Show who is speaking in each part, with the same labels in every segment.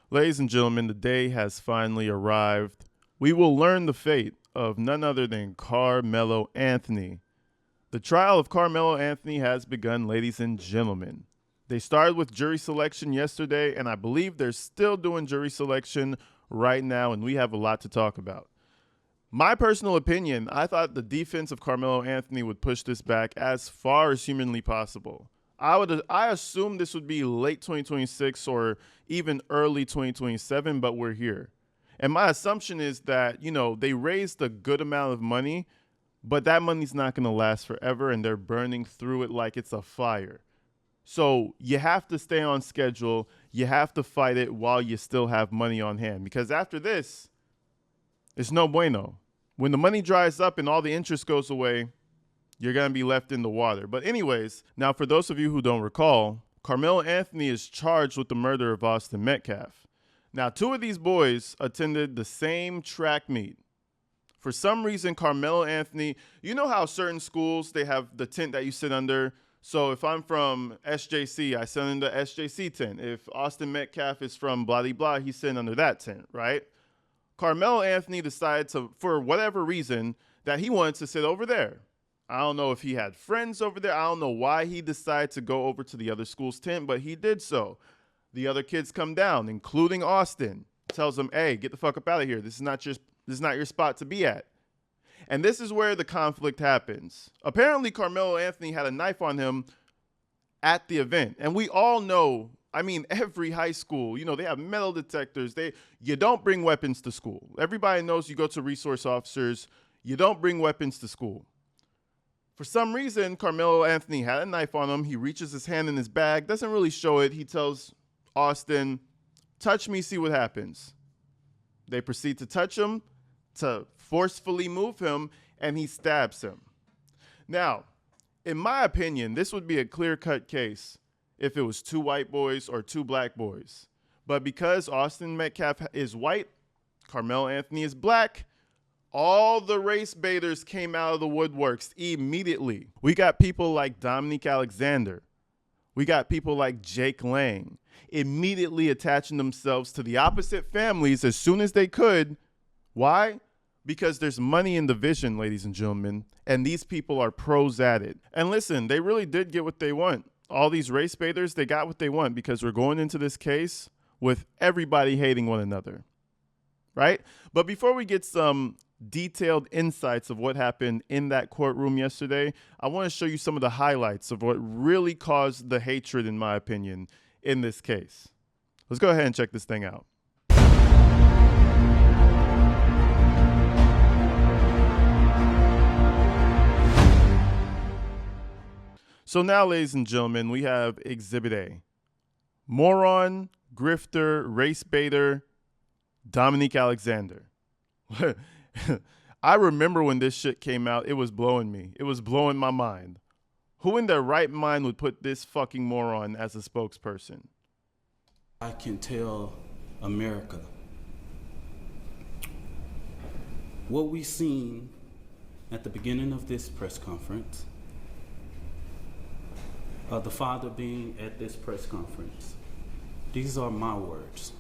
Speaker 1: Ladies and gentlemen, the day has finally arrived. We will learn the fate of none other than Carmelo Anthony. The trial of Carmelo Anthony has begun, ladies and gentlemen. They started with jury selection yesterday, and I believe they're still doing jury selection right now, and we have a lot to talk about. My personal opinion, I thought the defense of Carmelo Anthony would push this back as far as humanly possible. I assumed this would be late 2026 or even early 2027, but we're here. And my assumption is that, they raised a good amount of money, but that money's not going to last forever and they're burning through it like it's a fire. So you have to stay on schedule. You have to fight it while you still have money on hand, because after this, it's no bueno. When the money dries up and all the interest goes away, you're going to be left in the water. But anyways, now for those of you who don't recall, Carmelo Anthony is charged with the murder of Austin Metcalf. Now, two of these boys attended the same track meet. For some reason, Carmelo Anthony, you know how certain schools, they have the tent that you sit under. So if I'm from SJC, I sit under the SJC tent. If Austin Metcalf is from blah, blah, blah, he's sitting under that tent, right? Carmelo Anthony decided to, for whatever reason, that he wanted to sit over there. I don't know if he had friends over there. I don't know why he decided to go over to the other school's tent, but he did so. The other kids come down, including Austin, tells him, hey, get the fuck up out of here. This is not your spot to be at. And this is where the conflict happens. Apparently, Carmelo Anthony had a knife on him at the event. And we all know, every high school, they have metal detectors. You don't bring weapons to school. Everybody knows you go to resource officers. You don't bring weapons to school. For some reason, Carmelo Anthony had a knife on him. He reaches his hand in his bag, doesn't really show it. He tells Austin, touch me, see what happens. They proceed to touch him, to forcefully move him, and he stabs him. Now, in my opinion, this would be a clear-cut case if it was two white boys or two black boys. But because Austin Metcalf is white, Carmelo Anthony is black, all the race baiters came out of the woodworks immediately. We got people like Dominique Alexander. We got people like Jake Lang immediately attaching themselves to the opposite families as soon as they could. Why? Because there's money in the vision, ladies and gentlemen, and these people are pros at it. And listen, they really did get what they want. All these race baiters, they got what they want, because we're going into this case with everybody hating one another, right? But before we get some detailed insights of what happened in that courtroom yesterday, I want to show you some of the highlights of what really caused the hatred, in my opinion, in this case. Let's go ahead and check this thing out. So now, ladies and gentlemen, we have Exhibit A. Moron, grifter, race baiter, Dominique Alexander. I remember when this shit came out, it was blowing me. It was blowing my mind. Who in their right mind would put this fucking moron as a spokesperson?
Speaker 2: I can tell America what we seen at the beginning of this press conference, the father being at this press conference. These are my words.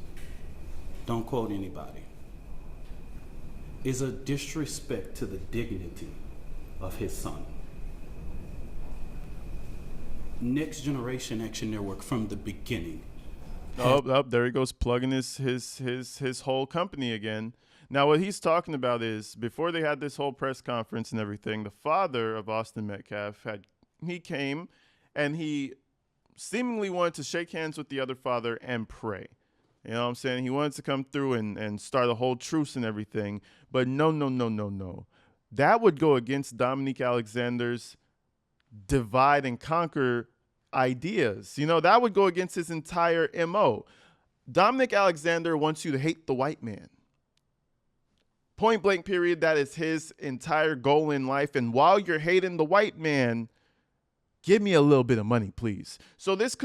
Speaker 2: Don't quote anybody. Is a disrespect to the dignity of his son. Next Generation Action Network from the beginning.
Speaker 1: Oh, there he goes, plugging his whole company again. Now, what he's talking about is, before they had this whole press conference and everything, the father of Austin Metcalf he came and he seemingly wanted to shake hands with the other father and pray. You know what I'm saying? He wanted to come through and start a whole truce and everything. But no. That would go against Dominique Alexander's divide and conquer ideas. That would go against his entire MO. Dominique Alexander wants you to hate the white man. Point blank period. That is his entire goal in life. And while you're hating the white man, give me a little bit of money, please. So this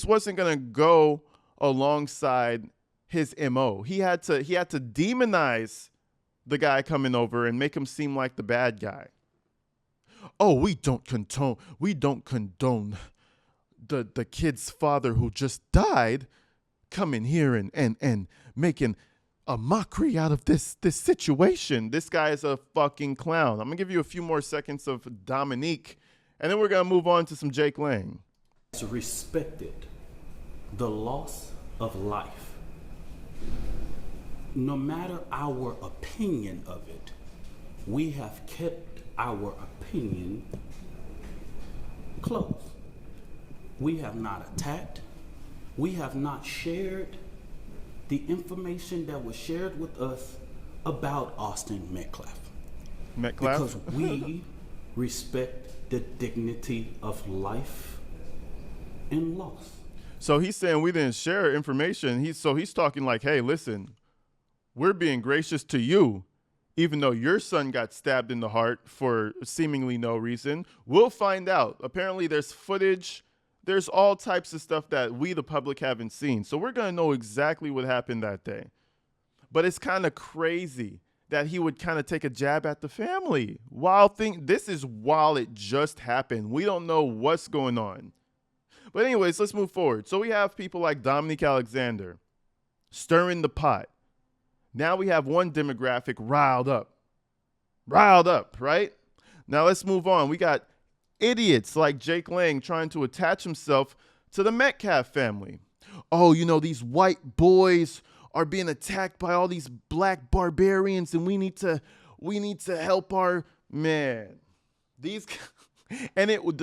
Speaker 1: wasn't going to go alongside his MO. He had to demonize the guy coming over and make him seem like the bad guy. Oh, we don't condone the kid's father who just died coming here and making a mockery out of this situation. This guy is a fucking clown. I'm gonna give you a few more seconds of Dominique, and then we're gonna move on to some Jake Lang.
Speaker 2: Respected the loss of life. No matter our opinion of it, we have kept our opinion close. We have not attacked. We have not shared the information that was shared with us about Austin Metcalf. Because we respect the dignity of life and loss.
Speaker 1: So he's saying we didn't share information. He's talking like, hey, listen, we're being gracious to you, even though your son got stabbed in the heart for seemingly no reason. We'll find out. Apparently there's footage. There's all types of stuff that we, the public, haven't seen. So we're going to know exactly what happened that day. But it's kind of crazy that he would kind of take a jab at the family. This is while it just happened. We don't know what's going on. But anyways, let's move forward. So we have people like Dominique Alexander stirring the pot. Now we have one demographic riled up, right? Now let's move on. We got idiots like Jake Lang trying to attach himself to the Metcalf family. Oh, these white boys are being attacked by all these black barbarians, and we need to help our man. The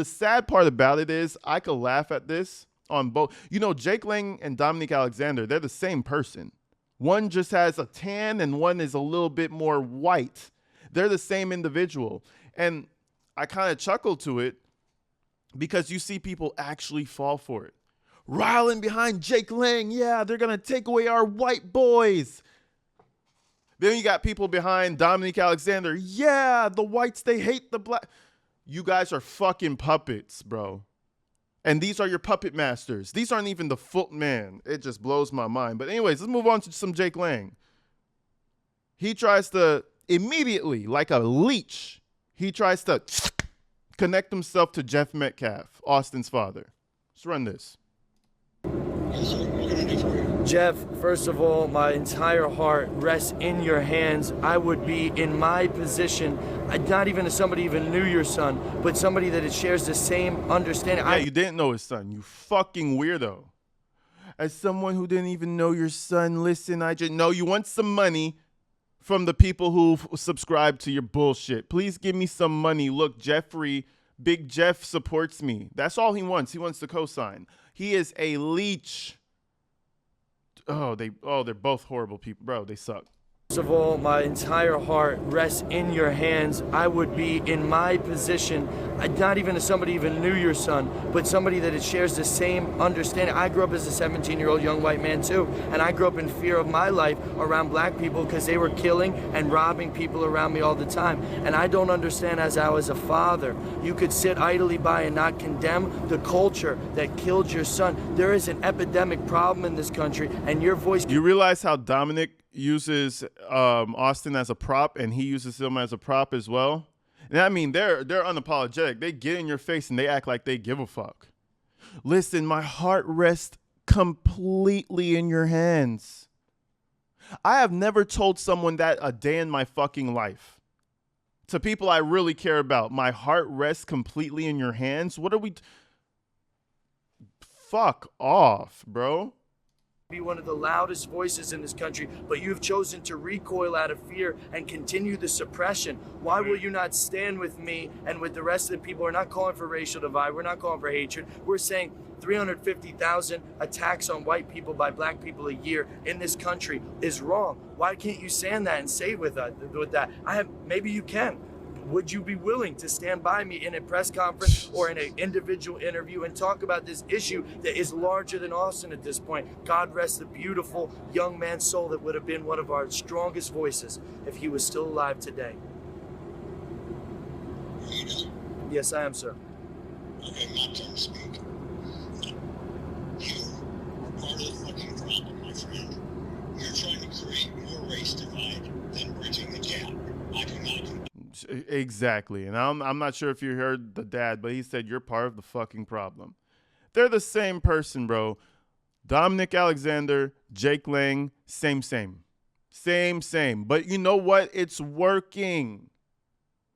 Speaker 1: sad part about it is I could laugh at this on both. Jake Lang and Dominique Alexander, they're the same person. One just has a tan and one is a little bit more white. They're the same individual. And I kind of chuckle to it because you see people actually fall for it. Riling behind Jake Lang. Yeah, they're going to take away our white boys. Then you got people behind Dominique Alexander. Yeah, the whites, they hate the black. You guys are fucking puppets, bro. And these are your puppet masters. These aren't even the foot man. It just blows my mind. But anyways, let's move on to some Jake Lang. He tries to immediately, like a leech, he tries to connect himself to Jeff Metcalf, Austin's father. Let's run this.
Speaker 3: Jeff, first of all, my entire heart rests in your hands. I would be in my position, not even as somebody even knew your son, but somebody that shares the same understanding.
Speaker 1: Yeah, you didn't know his son, you fucking weirdo. As someone who didn't even know your son, listen, I just know you want some money from the people who subscribe to your bullshit. Please give me some money. Look, Big Jeff supports me. That's all he wants. He wants to co-sign. He is a leech. They're both horrible people. Bro, they suck.
Speaker 3: First of all, my entire heart rests in your hands. I would be in my position, not even as somebody even knew your son, but somebody that shares the same understanding. I grew up as a 17-year-old young white man too, and I grew up in fear of my life around black people because they were killing and robbing people around me all the time. And I don't understand, as I was a father, you could sit idly by and not condemn the culture that killed your son. There is an epidemic problem in this country, and your voice...
Speaker 1: You realize how Dominic uses Austin as a prop, and he uses him as a prop as well? And I mean, they're unapologetic. They get in your face and they act like they give a fuck. Listen, my heart rests completely in your hands. I have never told someone that a day in my fucking life. To people I really care about, my heart rests completely in your hands. What are we... Fuck off, bro.
Speaker 3: Be one of the loudest voices in this country, but you've chosen to recoil out of fear and continue the suppression. Why will you not stand with me and with the rest of the people? We're not calling for racial divide. We're not calling for hatred. We're saying 350,000 attacks on white people by black people a year in this country is wrong. Why can't you stand that and say with that? Maybe you can. Would you be willing to stand by me in a press conference or in an individual interview and talk about this issue that is larger than Austin at this point? God rest the beautiful young man's soul that would have been one of our strongest voices if he was still alive today. Yes, I am, sir.
Speaker 4: Okay, my turn to speak. You are part of the fucking problem, my friend. You're trying to create more race divide than bridging the gap. I do not.
Speaker 1: Exactly. And I'm not sure if you heard the dad, but he said you're part of the fucking problem. They're the same person, bro. Dominic Alexander, Jake Lang, same. But you know what? It's working.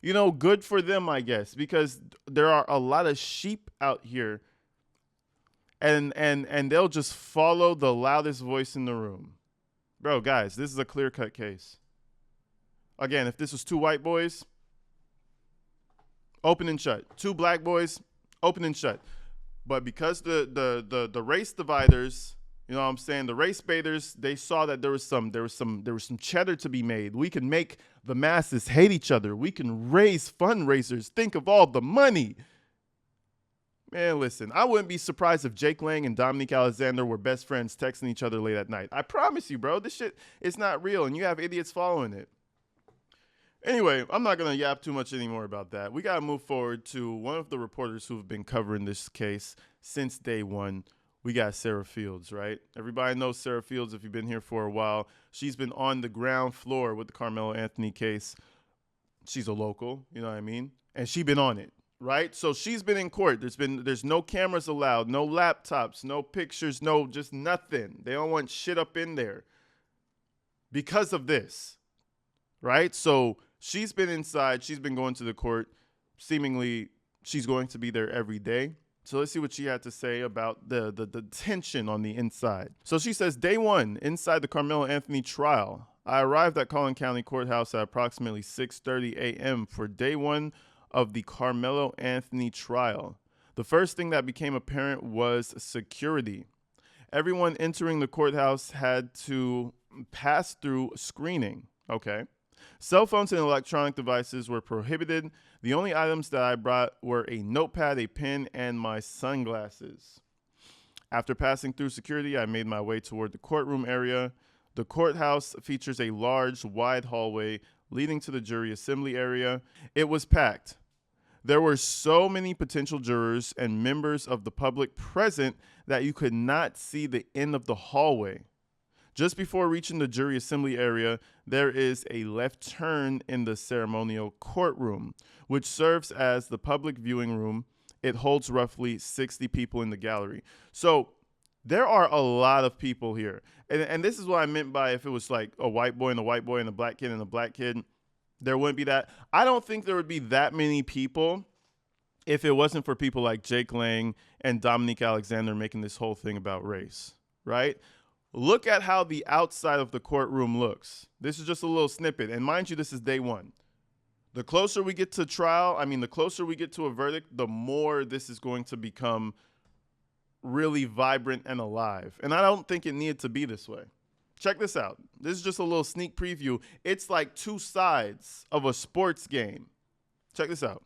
Speaker 1: Good for them, I guess, because there are a lot of sheep out here, and they'll just follow the loudest voice in the room. Bro, guys, this is a clear-cut case. Again, if this was 2 white boys, open and shut. 2 black boys, open and shut. But because the race dividers, you know what I'm saying, the race baiters, they saw that there was some cheddar to be made. We can make the masses hate each other. We can raise fundraisers. Think of all the money. Man, listen, I wouldn't be surprised if Jake Lang and Dominique Alexander were best friends texting each other late at night. I promise you, bro, this shit is not real, and you have idiots following it. Anyway, I'm not going to yap too much anymore about that. We got to move forward to one of the reporters who've been covering this case since day one. We got Sarah Fields, right? Everybody knows Sarah Fields if you've been here for a while. She's been on the ground floor with the Karmelo Anthony case. She's a local, you know what I mean? And she's been on it, right? So she's been in court. There's no cameras allowed, no laptops, no pictures, no just nothing. They don't want shit up in there because of this, right? So she's been inside. She's been going to the court. Seemingly, she's going to be there every day. So let's see what she had to say about the tension on the inside. So she says, day one, inside the Karmelo Anthony trial, I arrived at Collin County Courthouse at approximately 6:30 a.m. for day one of the Karmelo Anthony trial. The first thing that became apparent was security. Everyone entering the courthouse had to pass through screening. Okay. Cell phones and electronic devices were prohibited. The only items that I brought were a notepad, a pen, and my sunglasses. After passing through security, I made my way toward the courtroom area. The courthouse features a large, wide hallway leading to the jury assembly area. It was packed. There were so many potential jurors and members of the public present that you could not see the end of the hallway. Just before reaching the jury assembly area, there is a left turn in the ceremonial courtroom, which serves as the public viewing room. It holds roughly 60 people in the gallery. So there are a lot of people here. And this is what I meant by if it was like a white boy and a white boy and a black kid and a black kid, there wouldn't be that. I don't think there would be that many people if it wasn't for people like Jake Lang and Dominique Alexander making this whole thing about race, right? Look at how the outside of the courtroom looks. This is just a little snippet. And mind you, this is day one. The closer we get to trial, the closer we get to a verdict, the more this is going to become really vibrant and alive. And I don't think it needed to be this way. Check this out. This is just a little sneak preview. It's like 2 sides of a sports game. Check this out.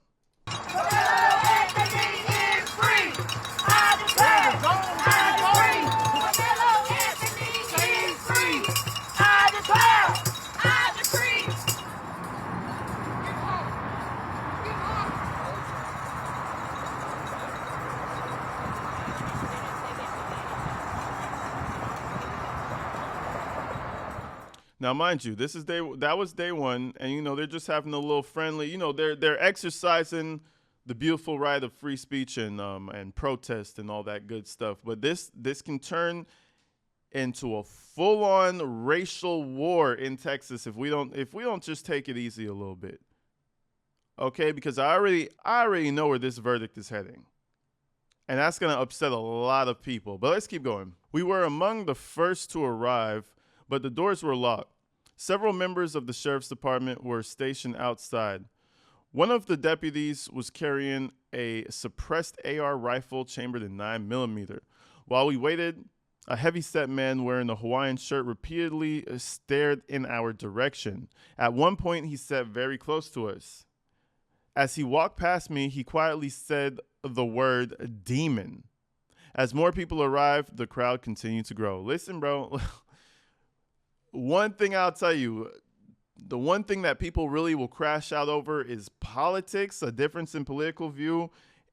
Speaker 1: Now, mind you, that was day one, and they're just having a little friendly. They're exercising the beautiful right of free speech and protest and all that good stuff. But this can turn into a full-on racial war in Texas if we don't just take it easy a little bit. Okay, because I already know where this verdict is heading. And that's going to upset a lot of people. But let's keep going. We were among the first to arrive, but the doors were locked. Several members of the sheriff's department were stationed outside. One of the deputies was carrying a suppressed AR rifle chambered in 9mm. While we waited, a heavy-set man wearing a Hawaiian shirt repeatedly stared in our direction. At one point, he sat very close to us. As he walked past me, he quietly said the word demon. As more people arrived, the crowd continued to grow. Listen, bro. One thing I'll tell you, the one thing that people really will crash out over is politics, a difference in political view,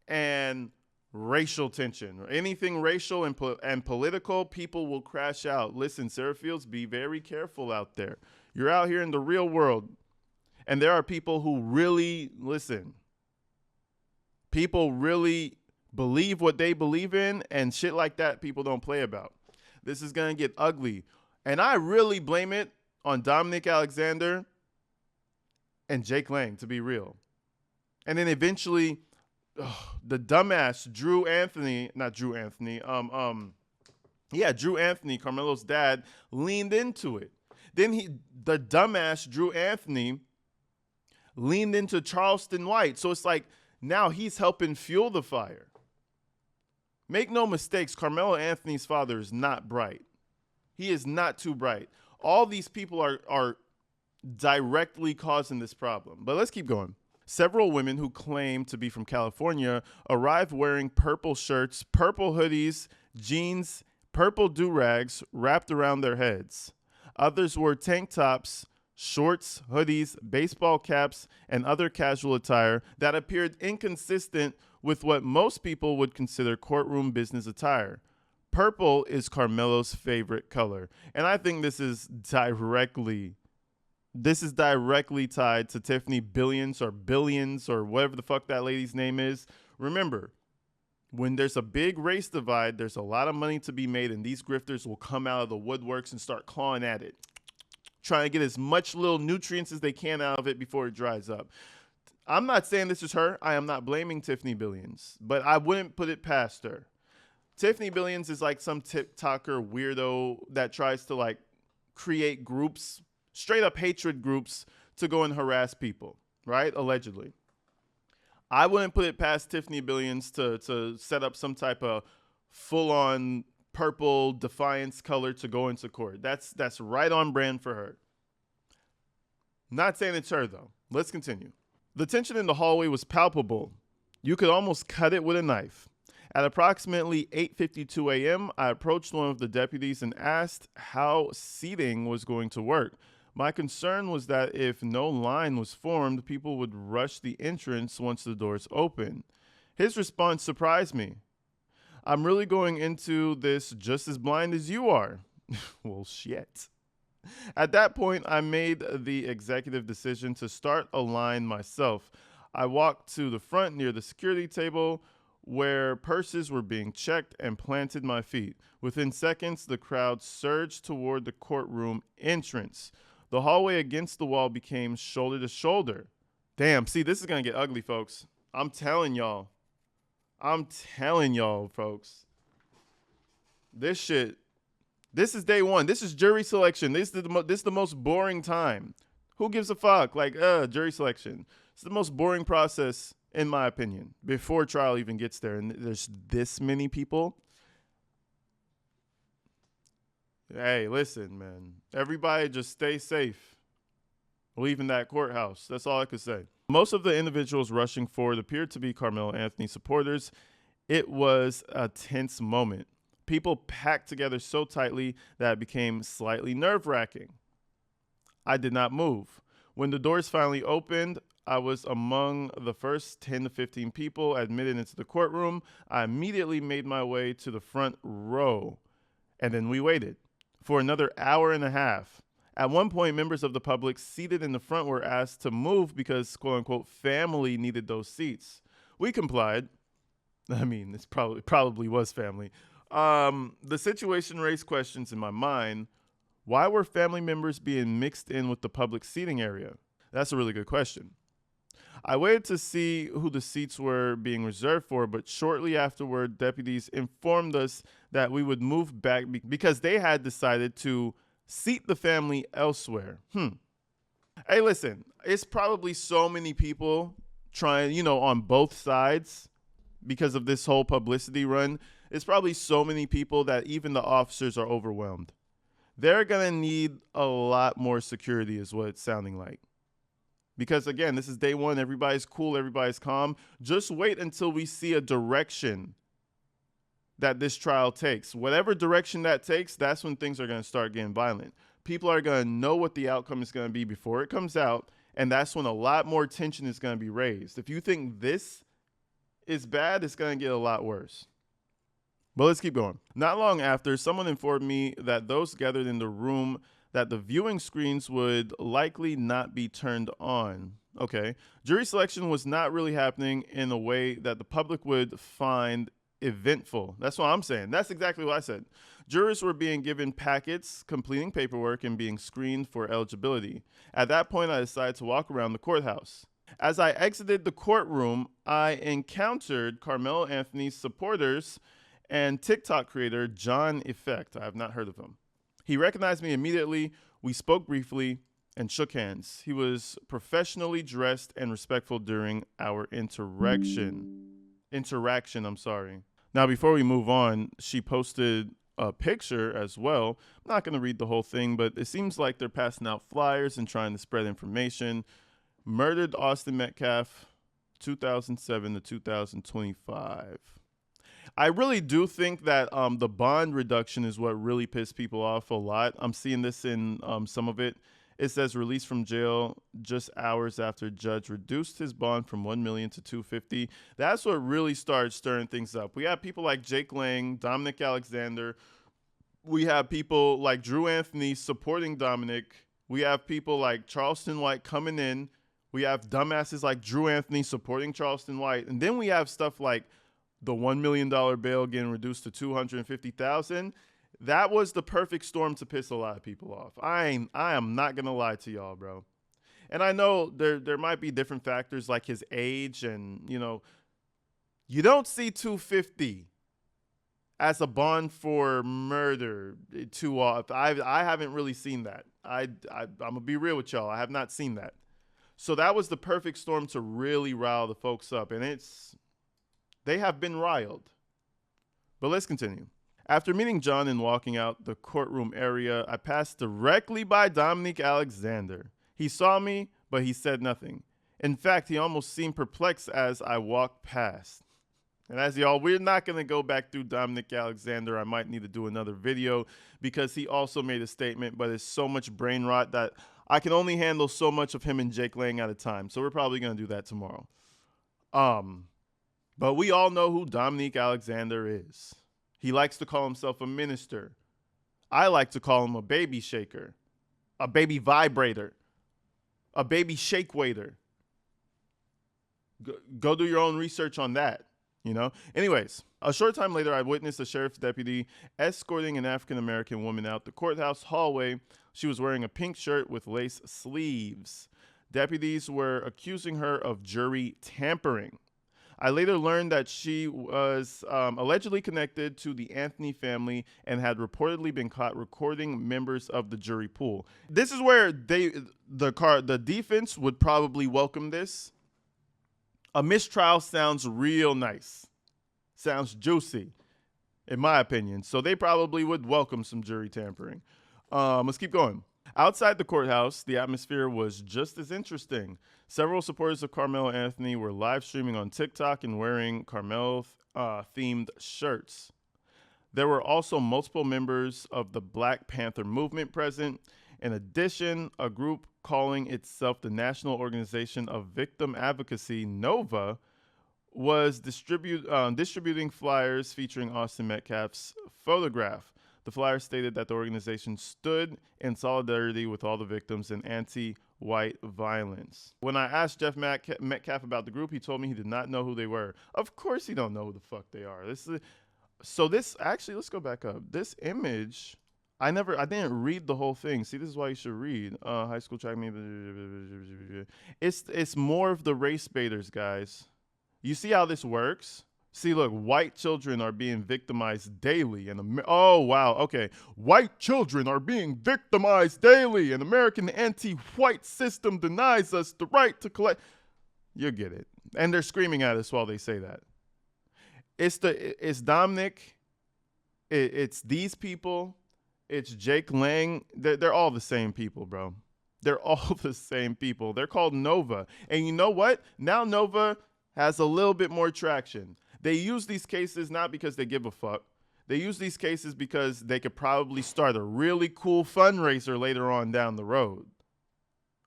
Speaker 1: and racial tension. Anything racial and political, people will crash out. Listen, Sarah Fields, be very careful out there. You're out here in the real world, and there are people who really, listen, people really believe what they believe in, and shit like that people don't play about. This is going to get ugly. And I really blame it on Dominic Alexander and Jake Lang, to be real. And then eventually, the dumbass Drew Anthony, Carmelo's dad, leaned into it. Then the dumbass Drew Anthony leaned into Charleston White. So it's like now he's helping fuel the fire. Make no mistakes, Carmelo Anthony's father is not bright. He is not too bright. All these people are directly causing this problem. But let's keep going. Several women who claim to be from California arrived wearing purple shirts, purple hoodies, jeans, purple do-rags wrapped around their heads. Others wore tank tops, shorts, hoodies, baseball caps, and other casual attire that appeared inconsistent with what most people would consider courtroom business attire. Purple is Carmelo's favorite color, and I think this is directly tied to Tiffany Billions or whatever the fuck that lady's name is. Remember, when there's a big race divide, there's a lot of money to be made, and these grifters will come out of the woodworks and start clawing at it, trying to get as much little nutrients as they can out of it before it dries up. I'm not saying this is her. I am not blaming Tiffany Billions, but I wouldn't put it past her. Tiffany Billions is like some TikToker weirdo that tries to like create groups, straight up hatred groups, to go and harass people, right? Allegedly. I wouldn't put it past Tiffany Billions to set up some type of full-on purple defiance color to go into court. That's right on brand for her. Not saying it's her, though. Let's continue. The tension in the hallway was palpable. You could almost cut it with a knife. At approximately 8:52 a.m., I approached one of the deputies and asked how seating was going to work. My concern was that if no line was formed, people would rush the entrance once the doors open. His response surprised me. I'm really going into this just as blind as you are. Well, shit. At that point, I made the executive decision to start a line myself. I walked to the front near the security table where purses were being checked and planted my feet. Within seconds, the crowd surged toward the courtroom entrance. The hallway against the wall became shoulder to shoulder. Damn, see, this is going to get ugly, folks. I'm telling y'all, folks. This is day one. This is jury selection. This is the most boring time. Who gives a fuck? Like, jury selection. It's the most boring process, in my opinion, before trial even gets there. And there's this many people. Hey, listen, man. Everybody just stay safe. Leaving that courthouse. That's all I could say. Most of the individuals rushing forward appeared to be Carmelo Anthony supporters. It was a tense moment. People packed together so tightly that it became slightly nerve-wracking. I did not move. When the doors finally opened, I was among the first 10 to 15 people admitted into the courtroom. I immediately made my way to the front row, and then we waited for another hour and a half. At one point, members of the public seated in the front were asked to move because, quote-unquote, family needed those seats. We complied. I mean, this probably was family. The situation raised questions in my mind. Why were family members being mixed in with the public seating area? That's a really good question. I waited to see who the seats were being reserved for, but shortly afterward, deputies informed us that we would move back because they had decided to seat the family elsewhere. Hey, listen, it's probably so many people trying, on both sides because of this whole publicity run. It's probably so many people that even the officers are overwhelmed. They're going to need a lot more security is what it's sounding like. Because, again, this is day one. Everybody's cool. Everybody's calm. Just wait until we see a direction that this trial takes. Whatever direction that takes, that's when things are going to start getting violent. People are going to know what the outcome is going to be before it comes out, and that's when a lot more tension is going to be raised. If you think this is bad, it's going to get a lot worse. But let's keep going. Not long after, someone informed me that those gathered in the room that the viewing screens would likely not be turned on. Okay. Jury selection was not really happening in a way that the public would find eventful. That's what I'm saying. That's exactly what I said. Jurors were being given packets, completing paperwork, and being screened for eligibility. At that point, I decided to walk around the courthouse. As I exited the courtroom, I encountered Carmelo Anthony's supporters and TikTok creator John Effect. I have not heard of him. He recognized me immediately. We spoke briefly and shook hands. He was professionally dressed and respectful during our interaction. Now, before we move on, she posted a picture as well. I'm not going to read the whole thing, but it seems like they're passing out flyers and trying to spread information. Murdered Austin Metcalf, 2007 to 2025. I really do think that the bond reduction is what really pissed people off a lot. I'm seeing this in some of it. It says released from jail just hours after judge reduced his bond from $1 million to $250. That's what really started stirring things up. We have people like Jake Lang, Dominic Alexander. We have people like Drew Anthony supporting Dominic. We have people like Charleston White coming in. We have dumbasses like Drew Anthony supporting Charleston White. And then we have stuff like the $1 million bail getting reduced to $250,000. That was the perfect storm to piss a lot of people off. I am not going to lie to y'all, bro. And I know there might be different factors like his age and, you don't see 250 as a bond for murder too often. I haven't really seen that. I'm going to be real with y'all. I have not seen that. So that was the perfect storm to really rile the folks up. And they have been riled. But let's continue. After meeting John and walking out the courtroom area, I passed directly by Dominic Alexander. He saw me, but he said nothing. In fact, he almost seemed perplexed as I walked past. And as y'all, we're not going to go back through Dominic Alexander. I might need to do another video because he also made a statement, but it's so much brain rot that I can only handle so much of him and Jake Lang at a time. So we're probably going to do that tomorrow. But we all know who Dominic Alexander is. He likes to call himself a minister. I like to call him a baby shaker, a baby vibrator, a baby shake waiter. Go do your own research on that, Anyways, a short time later, I witnessed a sheriff's deputy escorting an African-American woman out the courthouse hallway. She was wearing a pink shirt with lace sleeves. Deputies were accusing her of jury tampering. I later learned that she was allegedly connected to the Anthony family and had reportedly been caught recording members of the jury pool. This is where the defense would probably welcome this. A mistrial sounds real nice. Sounds juicy, in my opinion. So they probably would welcome some jury tampering. Let's keep going. Outside the courthouse, the atmosphere was just as interesting. Several supporters of Carmelo Anthony were live streaming on TikTok and wearing Carmelo-themed shirts. There were also multiple members of the Black Panther movement present. In addition, a group calling itself the National Organization of Victim Advocacy, NOVA, was distributing flyers featuring Austin Metcalf's photograph. The flyer stated that the organization stood in solidarity with all the victims in anti-white violence. When I asked Jeff Metcalf about the group, he told me he did not know who they were. Of course he don't know who the fuck they are. Let's go back up. This image, I didn't read the whole thing. See, this is why you should read. High school track meet. It's more of the race baiters, guys. You see how this works? See, look, white children are being victimized daily. Oh, wow. Okay. White children are being victimized daily. An American anti-white system denies us the right to collect. You get it. And they're screaming at us while they say that. It's Dominic. It's these people. It's Jake Lang. They're all the same people, bro. They're all the same people. They're called Nova. And you know what? Now Nova has a little bit more traction. They use these cases not because they give a fuck. They use these cases because they could probably start a really cool fundraiser later on down the road.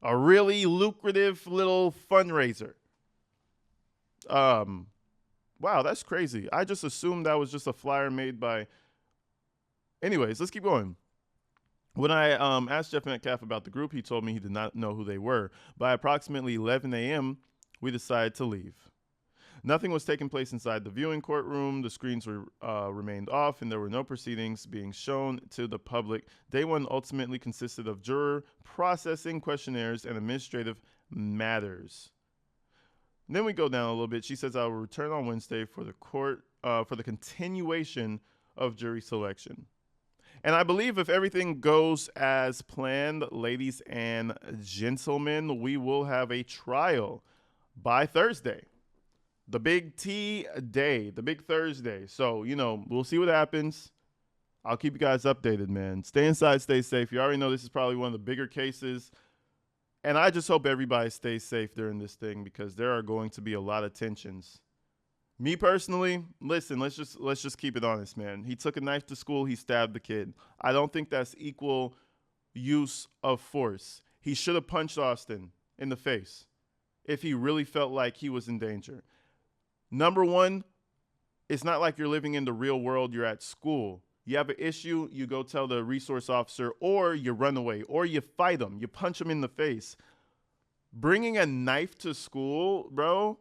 Speaker 1: A really lucrative little fundraiser. Wow, that's crazy. I just assumed that was just a flyer made by... Anyways, let's keep going. When I asked Jeff Metcalf about the group, he told me he did not know who they were. By approximately 11 a.m., we decided to leave. Nothing was taking place inside the viewing courtroom. The screens were remained off, and there were no proceedings being shown to the public. Day one ultimately consisted of juror processing, questionnaires, and administrative matters. And then we go down a little bit. She says, "I will return on Wednesday for the continuation of jury selection." And I believe if everything goes as planned, ladies and gentlemen, we will have a trial by Thursday. The big T day, the big Thursday. So, we'll see what happens. I'll keep you guys updated, man. Stay inside, stay safe. You already know this is probably one of the bigger cases. And I just hope everybody stays safe during this thing because there are going to be a lot of tensions. Me personally, listen, let's just keep it honest, man. He took a knife to school, he stabbed the kid. I don't think that's equal use of force. He should have punched Austin in the face if he really felt like he was in danger. Number one, it's not like you're living in the real world, you're at school. You have an issue, you go tell the resource officer, or you run away, or you fight him, you punch him in the face. Bringing a knife to school, bro.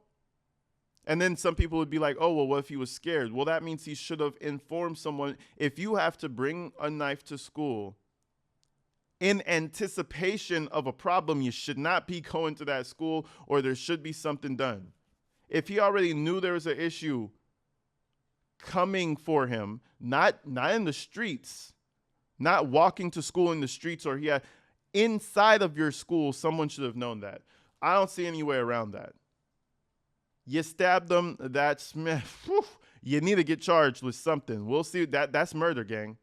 Speaker 1: And then some people would be like, oh, well, what if he was scared? Well, that means he should have informed someone. If you have to bring a knife to school in anticipation of a problem, you should not be going to that school, or there should be something done. If he already knew there was an issue coming for him, not in the streets, not walking to school in the streets, or he had inside of your school, someone should have known that. I don't see any way around that. You stabbed them, that's, man, whew, you need to get charged with something. We'll see. That's murder, gang.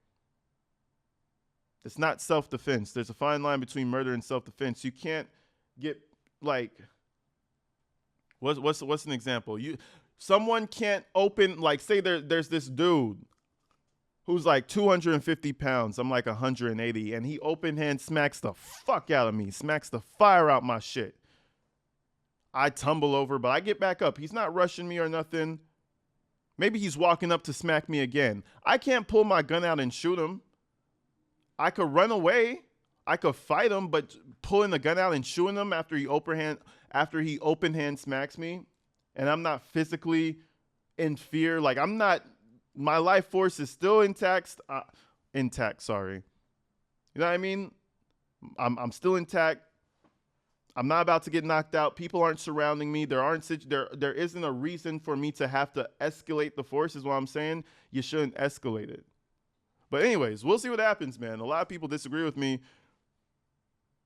Speaker 1: It's not self-defense. There's a fine line between murder and self-defense. You can't get, like, what's an example? Someone can't open, like, say there's this dude who's like 250 pounds. I'm like 180, and he open hand smacks the fuck out of me, smacks the fire out my shit. I tumble over, but I get back up. He's not rushing me or nothing. Maybe he's walking up to smack me again. I can't pull my gun out and shoot him. I could run away. I could fight him, but pulling the gun out and shooting him after he open hand smacks me, and I'm not physically in fear. Like, my life force is still intact. Sorry. You know what I mean? I'm still intact. I'm not about to get knocked out. People aren't surrounding me. There isn't a reason for me to have to escalate the force, is what I'm saying. You shouldn't escalate it. But anyways, we'll see what happens, man. A lot of people disagree with me.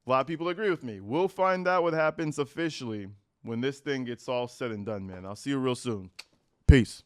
Speaker 1: A lot of people agree with me. We'll find out what happens officially when this thing gets all said and done, man. I'll see you real soon. Peace.